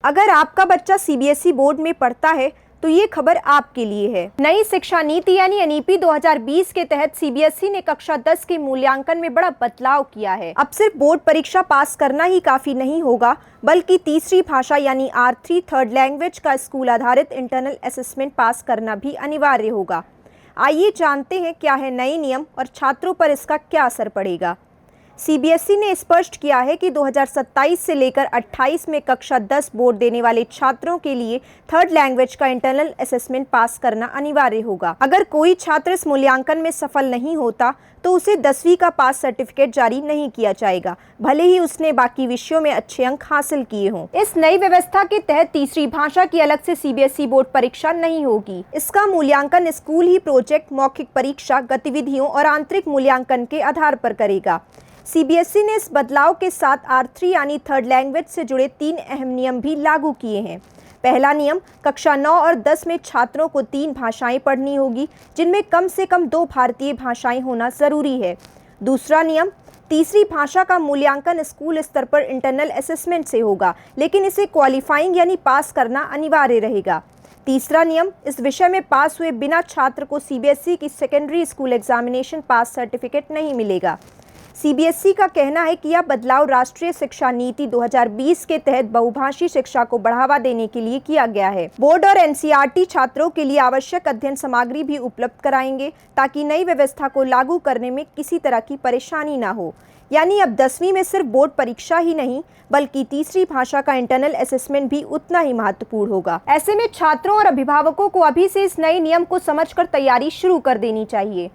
अगर आपका बच्चा सीबीएसई बोर्ड में पढ़ता है तो ये खबर आपके लिए है। नई शिक्षा नीति यानी एनईपी 2020 के तहत सीबीएसई ने कक्षा 10 के मूल्यांकन में बड़ा बदलाव किया है। अब सिर्फ बोर्ड परीक्षा पास करना ही काफी नहीं होगा, बल्कि तीसरी भाषा यानी R3 थर्ड लैंग्वेज का स्कूल आधारित इंटरनल असेसमेंट पास करना भी अनिवार्य होगा। आइए जानते हैं क्या है नए नियम और छात्रों पर इसका क्या असर पड़ेगा। सीबीएसई ने स्पष्ट किया है कि 2027 से लेकर 28 में कक्षा 10 बोर्ड देने वाले छात्रों के लिए थर्ड लैंग्वेज का इंटरनल असेसमेंट पास करना अनिवार्य होगा। अगर कोई छात्र इस मूल्यांकन में सफल नहीं होता तो उसे 10वीं का पास सर्टिफिकेट जारी नहीं किया जाएगा, भले ही उसने बाकी विषयों में अच्छे अंक हासिल किए हों। इस नई व्यवस्था के तहत तीसरी भाषा की अलग से सीबीएसई बोर्ड परीक्षा नहीं होगी। इसका मूल्यांकन स्कूल ही प्रोजेक्ट, मौखिक परीक्षा, गतिविधियों और आंतरिक मूल्यांकन के आधार पर करेगा। सीबीएसई ने इस बदलाव के साथ R3 यानी थर्ड लैंग्वेज से जुड़े 3 अहम नियम भी लागू किए हैं। पहला नियम, कक्षा 9 और 10 में छात्रों को 3 भाषाएं पढ़नी होगी, जिनमें कम से कम 2 भारतीय भाषाएं होना जरूरी है। दूसरा नियम, तीसरी भाषा का मूल्यांकन स्कूल स्तर पर इंटरनल असेसमेंट से होगा, लेकिन इसे क्वालिफाइंग यानी पास करना अनिवार्य रहेगा। तीसरा नियम, इस विषय में पास हुए बिना छात्र को सीबीएसई की सेकेंडरी स्कूल एग्जामिनेशन पास सर्टिफिकेट नहीं मिलेगा। सीबीएसई का कहना है कि यह बदलाव राष्ट्रीय शिक्षा नीति 2020 के तहत बहुभाषी शिक्षा को बढ़ावा देने के लिए किया गया है। बोर्ड और एनसीईआरटी छात्रों के लिए आवश्यक अध्ययन सामग्री भी उपलब्ध कराएंगे, ताकि नई व्यवस्था को लागू करने में किसी तरह की परेशानी न हो। यानी अब 10वीं में सिर्फ बोर्ड परीक्षा ही नहीं, बल्कि तीसरी भाषा का इंटरनल असेसमेंट भी उतना ही महत्वपूर्ण होगा। ऐसे में छात्रों और अभिभावकों को अभी से इस नए नियम को समझकर तैयारी शुरू कर देनी चाहिए।